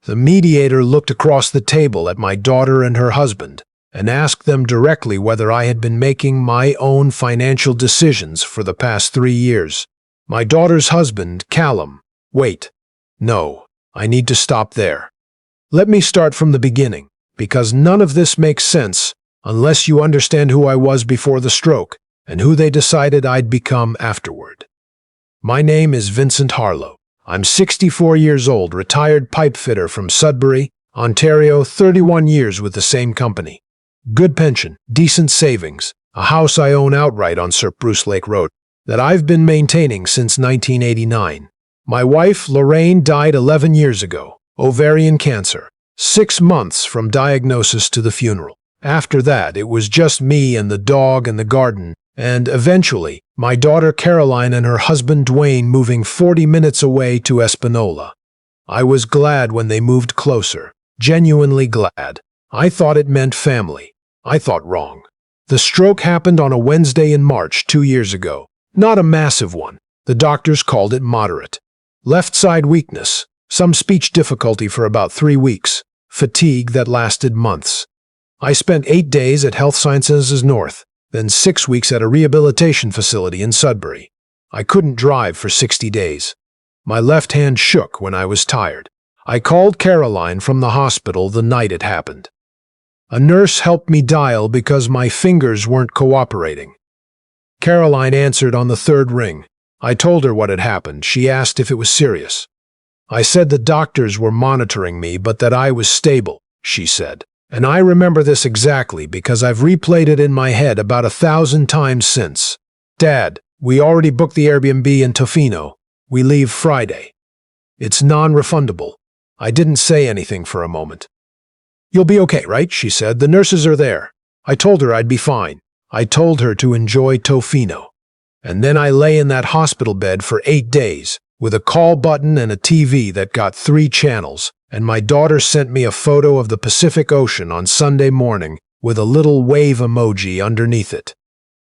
The mediator looked across the table at my daughter and her husband and asked them directly whether I had been making my own financial decisions for the past 3 years. My daughter's husband, Callum. Wait. No, I need to stop there. Let me start from the beginning, because none of this makes sense unless you understand who I was before the stroke and who they decided I'd become afterward. My name is Vincent Harlow. I'm 64 years old, retired pipe fitter from Sudbury, Ontario, 31 years with the same company. Good pension, decent savings, a house I own outright on Sir Bruce Lake Road that I've been maintaining since 1989. My wife, Lorraine, died 11 years ago, ovarian cancer, 6 months from diagnosis to the funeral. After that, it was just me and the dog and the garden, and eventually, my daughter Caroline and her husband Dwayne moving 40 minutes away to Espanola. I was glad when they moved closer, genuinely glad. I thought it meant family. I thought wrong. The stroke happened on a Wednesday in March 2 years ago. Not a massive one. The doctors called it moderate. Left side weakness, some speech difficulty for about 3 weeks, fatigue that lasted months. I spent 8 days at Health Sciences North, then 6 weeks at a rehabilitation facility in Sudbury. I couldn't drive for 60 days. My left hand shook when I was tired. I called Caroline from the hospital the night it happened. A nurse helped me dial because my fingers weren't cooperating. Caroline answered on the 3rd ring. I told her what had happened. She asked if it was serious. I said the doctors were monitoring me, but that I was stable, she said. And I remember this exactly because I've replayed it in my head about 1,000 times since. Dad, we already booked the Airbnb in Tofino. We leave Friday. It's non-refundable. I didn't say anything for a moment. You'll be okay, right? She said. The nurses are there. I told her I'd be fine. I told her to enjoy Tofino. And then I lay in that hospital bed for 8 days, with a call button and a TV that got 3 channels, and my daughter sent me a photo of the Pacific Ocean on Sunday morning with a little wave emoji underneath it.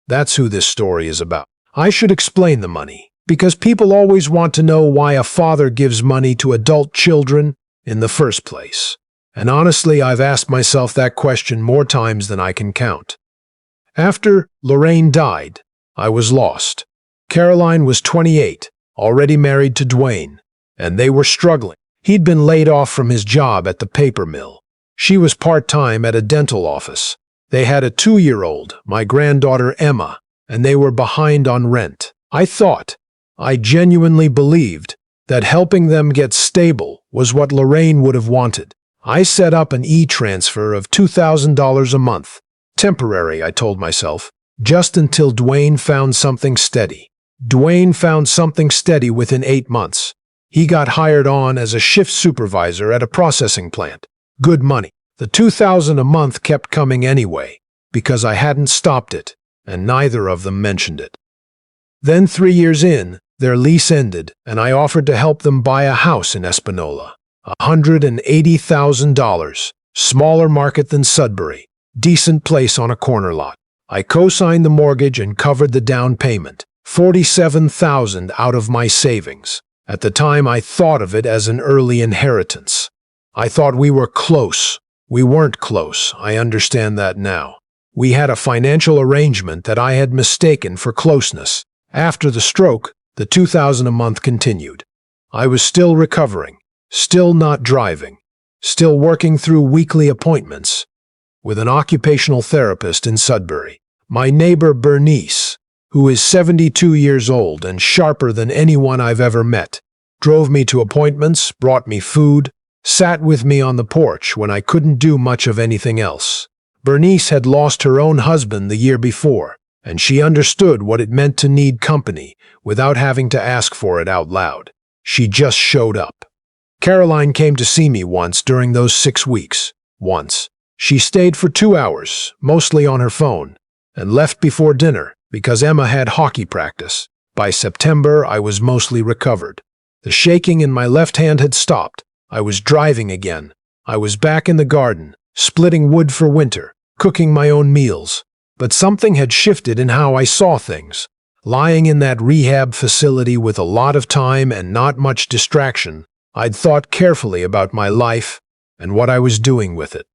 That's who this story is about. I should explain the money, because people always want to know why a father gives money to adult children in the first place. And honestly, I've asked myself that question more times than I can count. After Lorraine died, I was lost. Caroline was 28, already married to Dwayne, and they were struggling. He'd been laid off from his job at the paper mill. She was part-time at a dental office. They had a 2-year-old, my granddaughter Emma, and they were behind on rent. I genuinely believed that helping them get stable was what Lorraine would have wanted. I set up an e-transfer of $2,000 a month. Temporary, I told myself, just until Dwayne found something steady. Dwayne found something steady within 8 months. He got hired on as a shift supervisor at a processing plant. Good money. The $2,000 a month kept coming anyway, because I hadn't stopped it, and neither of them mentioned it. Then 3 years in, their lease ended, and I offered to help them buy a house in Espanola. $180,000, smaller market than Sudbury, decent place on a corner lot. I co-signed the mortgage and covered the down payment, $47,000 out of my savings. At the time, I thought of it as an early inheritance. I thought we were close. We weren't close, I understand that now. We had a financial arrangement that I had mistaken for closeness. After the stroke, the $2,000 a month continued. I was still recovering. Still not driving, still working through weekly appointments with an occupational therapist in Sudbury. My neighbor Bernice, who is 72 years old and sharper than anyone I've ever met, drove me to appointments, brought me food, sat with me on the porch when I couldn't do much of anything else. Bernice had lost her own husband the year before, and she understood what it meant to need company without having to ask for it out loud. She just showed up. Caroline came to see me once during those 6 weeks. Once. She stayed for 2 hours, mostly on her phone, and left before dinner because Emma had hockey practice. By September, I was mostly recovered. The shaking in my left hand had stopped. I was driving again. I was back in the garden, splitting wood for winter, cooking my own meals. But something had shifted in how I saw things. Lying in that rehab facility with a lot of time and not much distraction, I'd thought carefully about my life and what I was doing with it.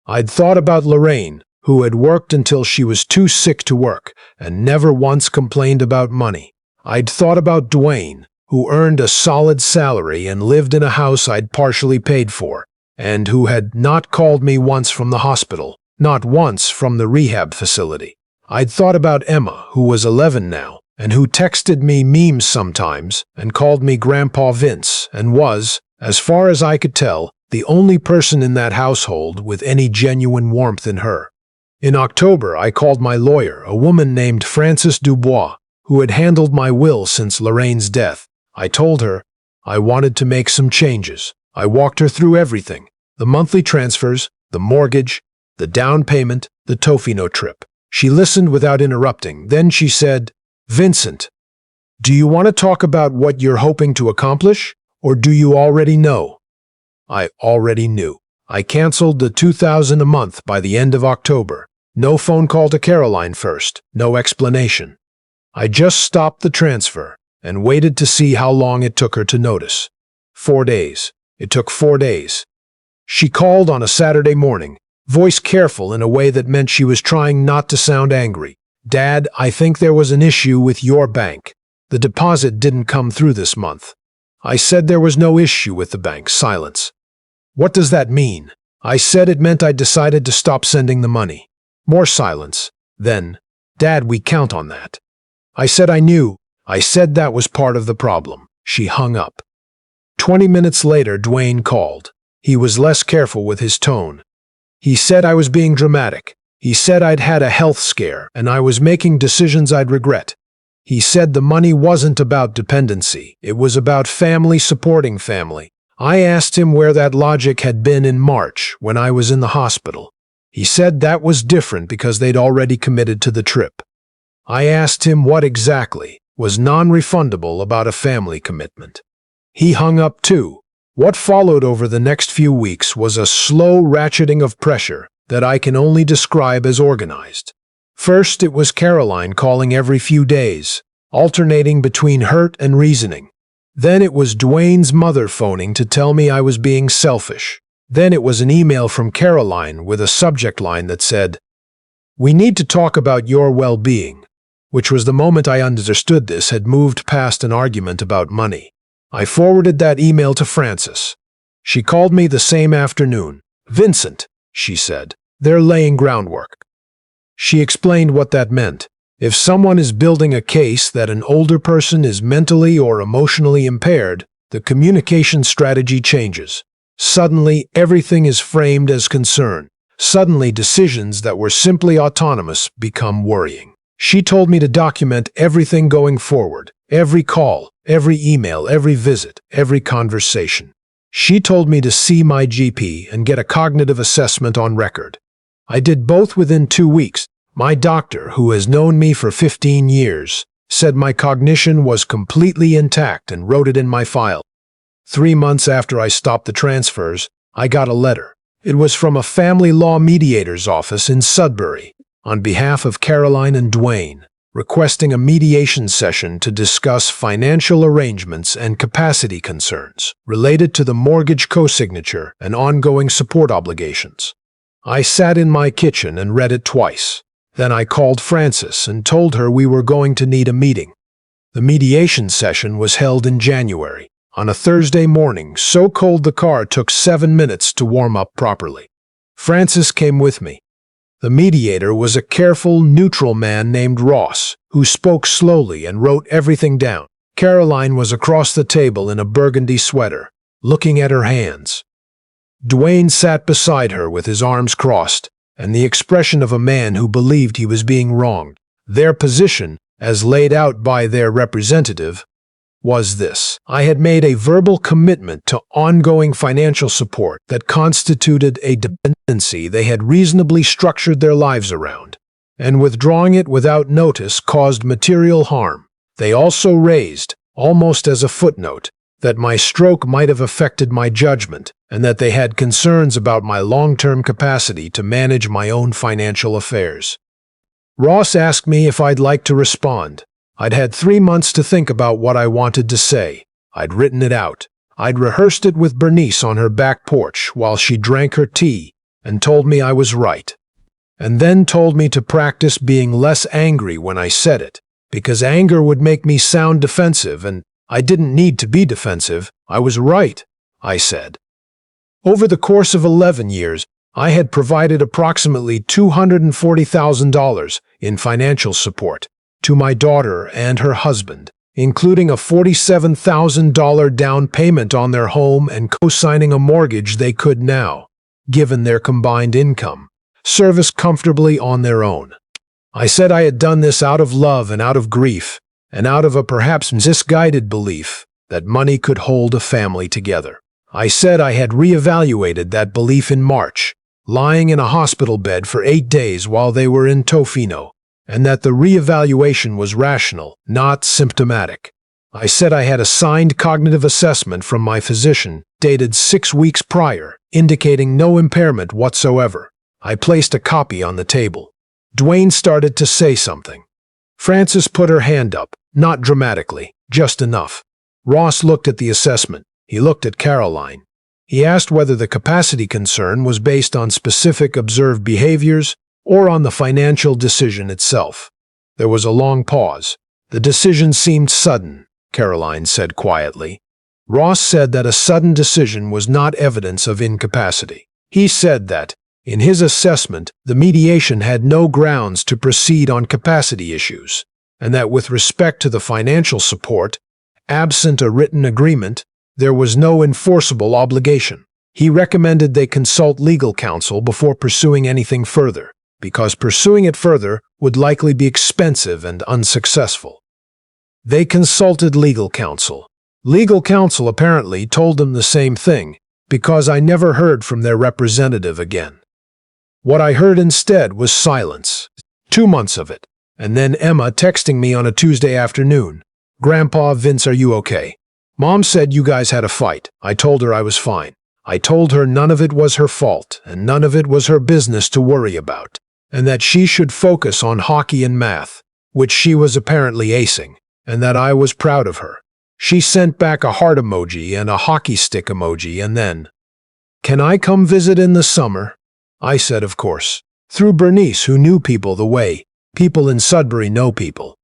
I'd thought about Lorraine, who had worked until she was too sick to work and never once complained about money. I'd thought about Dwayne, who earned a solid salary and lived in a house I'd partially paid for, and who had not called me once from the hospital, not once from the rehab facility. I'd thought about Emma, who was 11 now, and who texted me memes sometimes and called me Grandpa Vince and was, as far as I could tell, the only person in that household with any genuine warmth in her. In October, I called my lawyer, a woman named Frances Dubois, who had handled my will since Lorraine's death. I told her I wanted to make some changes. I walked her through everything: the monthly transfers, the mortgage, the down payment, the Tofino trip. She listened without interrupting. Then she said, "Vincent, do you want to talk about what you're hoping to accomplish, or do you already know?" I already knew. I canceled the $2,000 a month by the end of October. No phone call to Caroline first, no explanation. I just stopped the transfer and waited to see how long it took her to notice. 4 days. It took 4 days. She called on a Saturday morning, voice careful in a way that meant she was trying not to sound angry. "Dad, I think there was an issue with your bank. The deposit didn't come through this month." I said there was no issue with the bank. Silence. "What does that mean?" I said it meant I'd decided to stop sending the money. More silence. Then, "Dad, we count on that." I said I knew. I said that was part of the problem. She hung up. 20 minutes later, Dwayne called. He was less careful with his tone. He said I was being dramatic. He said I'd had a health scare and I was making decisions I'd regret. He said the money wasn't about dependency. It was about family supporting family. I asked him where that logic had been in March when I was in the hospital. He said that was different because they'd already committed to the trip. I asked him what exactly was non-refundable about a family commitment. He hung up too. What followed over the next few weeks was a slow ratcheting of pressure that I can only describe as organized. First, it was Caroline calling every few days, alternating between hurt and reasoning. Then it was Dwayne's mother phoning to tell me I was being selfish. Then it was an email from Caroline with a subject line that said, "We need to talk about your well-being," which was the moment I understood this had moved past an argument about money. I forwarded that email to Frances. She called me the same afternoon. "Vincent," she said, "they're laying groundwork." She explained what that meant. If someone is building a case that an older person is mentally or emotionally impaired, the communication strategy changes. Suddenly, everything is framed as concern. Suddenly, decisions that were simply autonomous become worrying. She told me to document everything going forward, every call, every email, every visit, every conversation. She told me to see my GP and get a cognitive assessment on record. I did both within 2 weeks. My doctor, who has known me for 15 years, said my cognition was completely intact and wrote it in my file. 3 months after I stopped the transfers, I got a letter. It was from a family law mediator's office in Sudbury, on behalf of Caroline and Dwayne, requesting a mediation session to discuss financial arrangements and capacity concerns related to the mortgage co-signature and ongoing support obligations. I sat in my kitchen and read it twice. Then I called Frances and told her we were going to need a meeting. The mediation session was held in January, on a Thursday morning, so cold the car took 7 minutes to warm up properly. Frances came with me. The mediator was a careful, neutral man named Ross, who spoke slowly and wrote everything down. Caroline was across the table in a burgundy sweater, looking at her hands. Dwayne sat beside her with his arms crossed, and the expression of a man who believed he was being wronged. Their position, as laid out by their representative, was this: I had made a verbal commitment to ongoing financial support that constituted a dependency they had reasonably structured their lives around, and withdrawing it without notice caused material harm. They also raised, almost as a footnote, that my stroke might have affected my judgment, and that they had concerns about my long-term capacity to manage my own financial affairs. Ross asked me if I'd like to respond. I'd had 3 months to think about what I wanted to say. I'd written it out. I'd rehearsed it with Bernice on her back porch while she drank her tea and told me I was right. And then told me to practice being less angry when I said it, because anger would make me sound defensive, and I didn't need to be defensive. I was right, I said. Over the course of 11 years, I had provided approximately $240,000 in financial support to my daughter and her husband, including a $47,000 down payment on their home and co-signing a mortgage they could now, given their combined income, service comfortably on their own. I said I had done this out of love and out of grief, and out of a perhaps misguided belief that money could hold a family together. I said I had reevaluated that belief in March, lying in a hospital bed for 8 days while they were in Tofino, and that the reevaluation was rational, not symptomatic. I said I had a signed cognitive assessment from my physician, dated 6 weeks prior, indicating no impairment whatsoever. I placed a copy on the table. Dwayne started to say something. Frances put her hand up, not dramatically, just enough. Ross looked at the assessment. He looked at Caroline. He asked whether the capacity concern was based on specific observed behaviors or on the financial decision itself. There was a long pause. The decision seemed sudden, Caroline said quietly. Ross said that a sudden decision was not evidence of incapacity. He said that, in his assessment, the mediation had no grounds to proceed on capacity issues, and that with respect to the financial support, absent a written agreement, there was no enforceable obligation. He recommended they consult legal counsel before pursuing anything further, because pursuing it further would likely be expensive and unsuccessful. They consulted legal counsel. Legal counsel apparently told them the same thing, because I never heard from their representative again. What I heard instead was silence. 2 months of it, and then Emma texting me on a Tuesday afternoon. "Grandpa, Vince, are you okay? Mom said you guys had a fight." I told her I was fine. I told her none of it was her fault, and none of it was her business to worry about, and that she should focus on hockey and math, which she was apparently acing, and that I was proud of her. She sent back a heart emoji and a hockey stick emoji, and then, "Can I come visit in the summer?" I said, of course, through Bernice, who knew people the way people in Sudbury know people.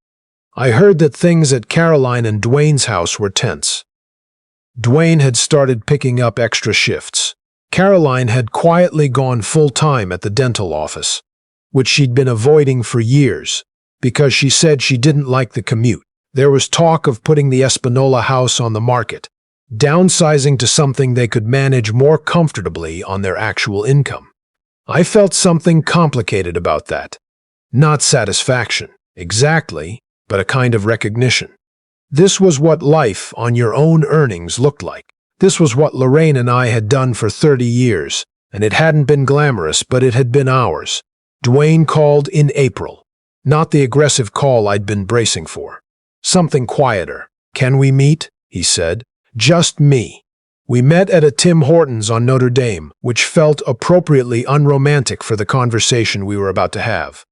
I heard that things at Caroline and Dwayne's house were tense. Dwayne had started picking up extra shifts. Caroline had quietly gone full-time at the dental office, which she'd been avoiding for years, because she said she didn't like the commute. There was talk of putting the Espanola house on the market, downsizing to something they could manage more comfortably on their actual income. I felt something complicated about that. Not satisfaction, exactly, but a kind of recognition. This was what life on your own earnings looked like. This was what Lorraine and I had done for 30 years, and it hadn't been glamorous, but it had been ours. Dwayne called in April. Not the aggressive call I'd been bracing for. Something quieter. "Can we meet?" he said. "Just me." We met at a Tim Hortons on Notre Dame, which felt appropriately unromantic for the conversation we were about to have.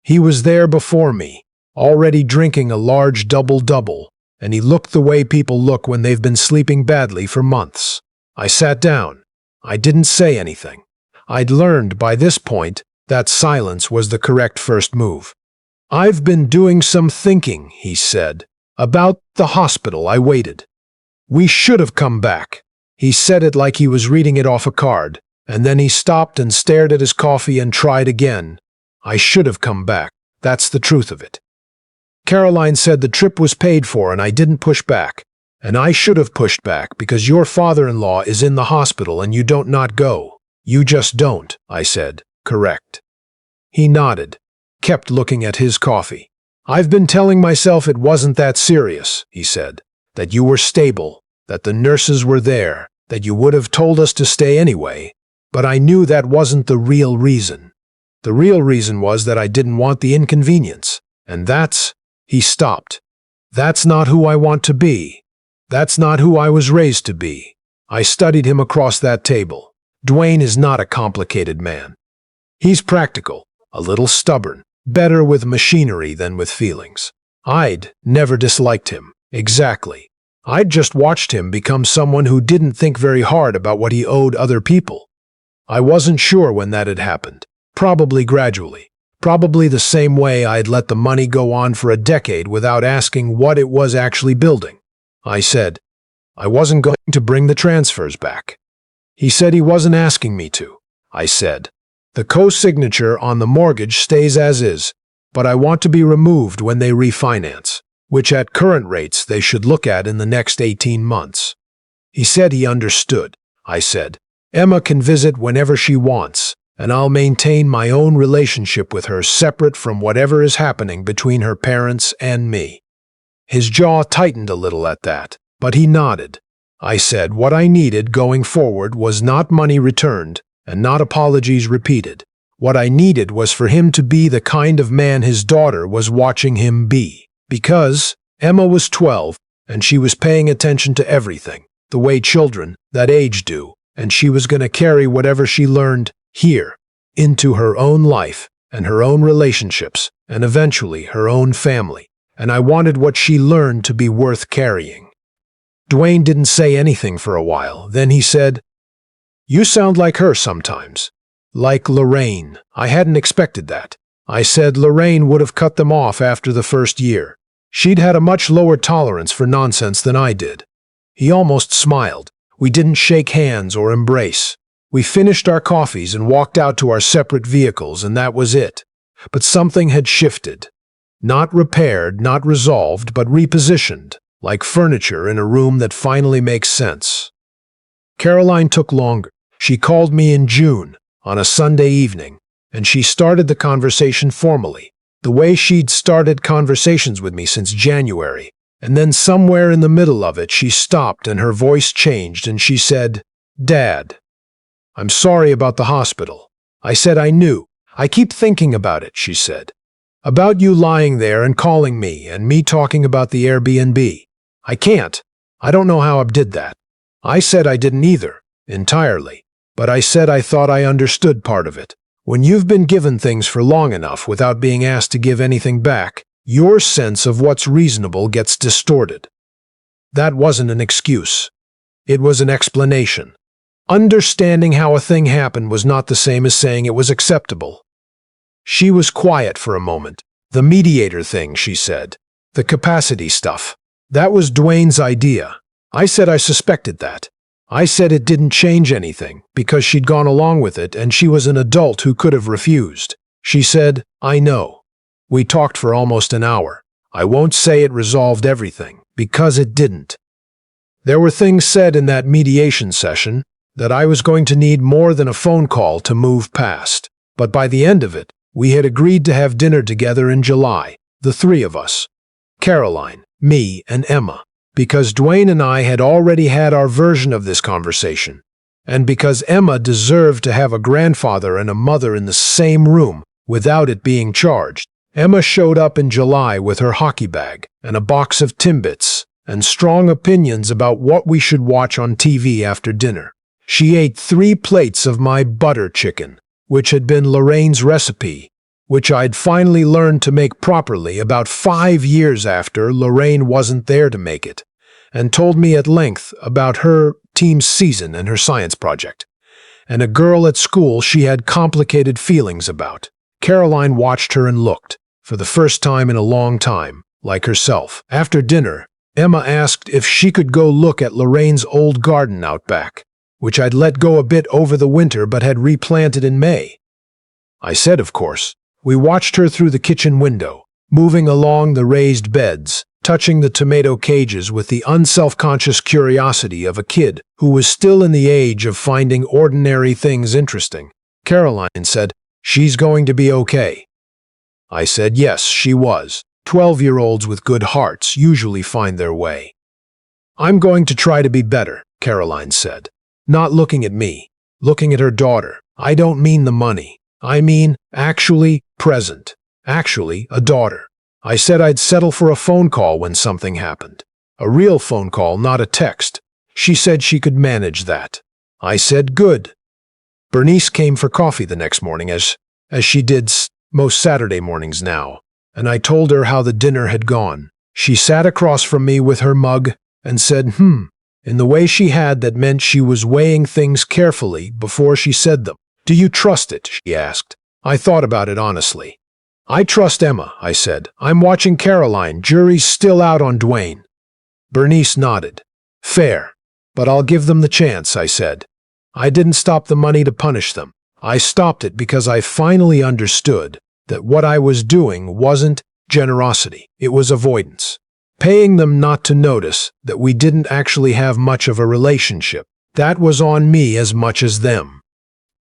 He was there before me, already drinking a large double-double, and he looked the way people look when they've been sleeping badly for months. I sat down. I didn't say anything. I'd learned by this point that silence was the correct first move. "I've been doing some thinking," he said. "About the hospital." I waited. "We should have come back." He said it like he was reading it off a card, and then he stopped and stared at his coffee and tried again. "I should have come back. That's the truth of it." Caroline said the trip was paid for and I didn't push back. "And I should have pushed back because your father-in-law is in the hospital and you don't not go. You just don't," I said. "Correct." He nodded, kept looking at his coffee. "I've been telling myself it wasn't that serious," he said. "That you were stable, that the nurses were there, that you would have told us to stay anyway. But I knew that wasn't the real reason. The real reason was that I didn't want the inconvenience. And that's—" He stopped. "That's not who I want to be. That's not who I was raised to be." I studied him across that table. Dwayne is not a complicated man. He's practical, a little stubborn, better with machinery than with feelings. I'd never disliked him. Exactly. I'd just watched him become someone who didn't think very hard about what he owed other people. I wasn't sure when that had happened. Probably gradually. Probably the same way I'd let the money go on for a decade without asking what it was actually building. I said, I wasn't going to bring the transfers back. He said he wasn't asking me to. I said, the co-signature on the mortgage stays as is, but I want to be removed when they refinance, which at current rates they should look at in the next 18 months. He said he understood. I said, Emma can visit whenever she wants, and I'll maintain my own relationship with her separate from whatever is happening between her parents and me. His jaw tightened a little at that, but he nodded. I said what I needed going forward was not money returned and not apologies repeated. What I needed was for him to be the kind of man his daughter was watching him be. Because Emma was 12 and she was paying attention to everything, the way children that age do, and she was going to carry whatever she learned here into her own life and her own relationships and eventually her own family, and I wanted what she learned to be worth carrying. Dwayne didn't say anything for a while. Then he said, You sound like her sometimes. Like Lorraine. I hadn't expected that. I said Lorraine would have cut them off after the first year. She'd had a much lower tolerance for nonsense than I did. He almost smiled. We didn't shake hands or embrace. We finished our coffees and walked out to our separate vehicles, and that was it. But something had shifted. Not repaired, not resolved, but repositioned, like furniture in a room that finally makes sense. Caroline took longer. She called me in June, on a Sunday evening, and she started the conversation formally, the way she'd started conversations with me since January. And then somewhere in the middle of it, she stopped and her voice changed and she said, Dad, I'm sorry about the hospital. I said I knew. I keep thinking about it, she said. About you lying there and calling me and me talking about the Airbnb. I can't. I don't know how I did that. I said I didn't either, entirely. But I said I thought I understood part of it. When you've been given things for long enough without being asked to give anything back, your sense of what's reasonable gets distorted. That wasn't an excuse. It was an explanation. Understanding how a thing happened was not the same as saying it was acceptable. She was quiet for a moment. The mediator thing, she said. The capacity stuff. That was Dwayne's idea. I said I suspected that. I said it didn't change anything, because she'd gone along with it and she was an adult who could have refused. She said, I know. We talked for almost an hour. I won't say it resolved everything, because it didn't. There were things said in that mediation session that I was going to need more than a phone call to move past. But by the end of it, we had agreed to have dinner together in July, the three of us. Caroline, me, and Emma. Because Dwayne and I had already had our version of this conversation, and because Emma deserved to have a grandfather and a mother in the same room without it being charged. Emma showed up in July with her hockey bag and a box of Timbits and strong opinions about what we should watch on TV after dinner. She ate 3 plates of my butter chicken, which had been Lorraine's recipe, which I'd finally learned to make properly about 5 years after Lorraine wasn't there to make it, and told me at length about her team's season and her science project, and a girl at school she had complicated feelings about. Caroline watched her and looked, for the first time in a long time, like herself. After dinner, Emma asked if she could go look at Lorraine's old garden out back, which I'd let go a bit over the winter but had replanted in May. I said, of course. We watched her through the kitchen window, moving along the raised beds, touching the tomato cages with the unself-conscious curiosity of a kid who was still in the age of finding ordinary things interesting. Caroline said, She's going to be okay. I said yes, she was. 12-year-olds with good hearts usually find their way. I'm going to try to be better, Caroline said. Not looking at me, looking at her daughter. I don't mean the money. I mean, actually present. Actually, a daughter. I said I'd settle for a phone call when something happened. A real phone call, not a text. She said she could manage that. I said good. Bernice came for coffee the next morning, as she did most Saturday mornings now, and I told her how the dinner had gone. She sat across from me with her mug and said, in the way she had that meant she was weighing things carefully before she said them. "Do you trust it?" she asked. I thought about it honestly. "I trust Emma," I said. "I'm watching Caroline. Jury's still out on Dwayne." Bernice nodded. "Fair. But I'll give them the chance," I said. I didn't stop the money to punish them. I stopped it because I finally understood that what I was doing wasn't generosity, it was avoidance. Paying them not to notice that we didn't actually have much of a relationship. That was on me as much as them.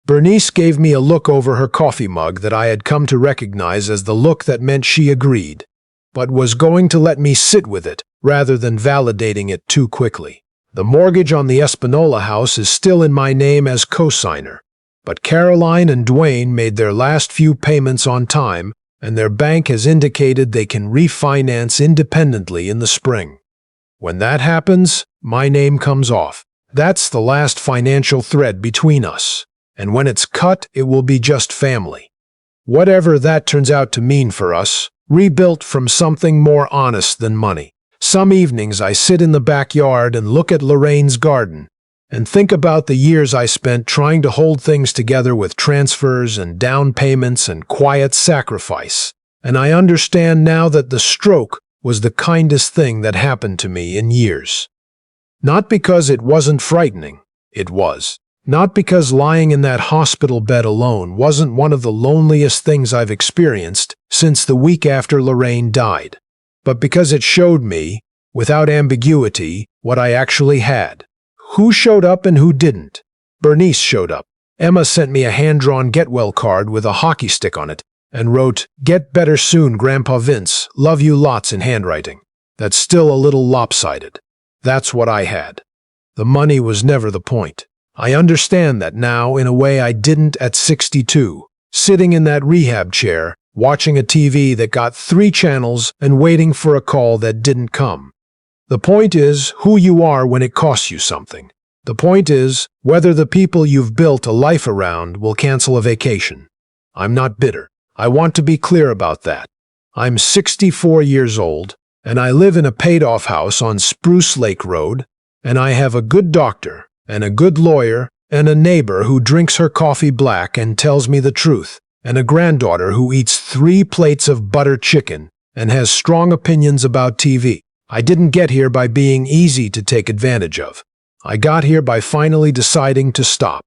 Bernice gave me a look over her coffee mug that I had come to recognize as the look that meant she agreed, but was going to let me sit with it rather than validating it too quickly. The mortgage on the Espanola house is still in my name as co-signer, but Caroline and Dwayne made their last few payments on time, and their bank has indicated they can refinance independently in the spring. When that happens, my name comes off. That's the last financial thread between us, and when it's cut, it will be just family. Whatever that turns out to mean for us, rebuilt from something more honest than money. Some evenings I sit in the backyard and look at Lorraine's garden and think about the years I spent trying to hold things together with transfers and down payments and quiet sacrifice, and I understand now that the stroke was the kindest thing that happened to me in years. Not because it wasn't frightening, it was. Not because lying in that hospital bed alone wasn't one of the loneliest things I've experienced since the week after Lorraine died, but because it showed me, without ambiguity, what I actually had. Who showed up and who didn't? Bernice showed up. Emma sent me a hand-drawn get-well card with a hockey stick on it and wrote, "Get better soon, Grandpa Vince. Love you lots," in handwriting. That's still a little lopsided. That's what I had. The money was never the point. I understand that now in a way I didn't at 62, sitting in that rehab chair, watching a TV that got 3 channels and waiting for a call that didn't come. The point is who you are when it costs you something. The point is whether the people you've built a life around will cancel a vacation. I'm not bitter. I want to be clear about that. I'm 64 years old, and I live in a paid-off house on Spruce Lake Road, and I have a good doctor, and a good lawyer, and a neighbor who drinks her coffee black and tells me the truth, and a granddaughter who eats 3 plates of butter chicken and has strong opinions about TV. I didn't get here by being easy to take advantage of. I got here by finally deciding to stop.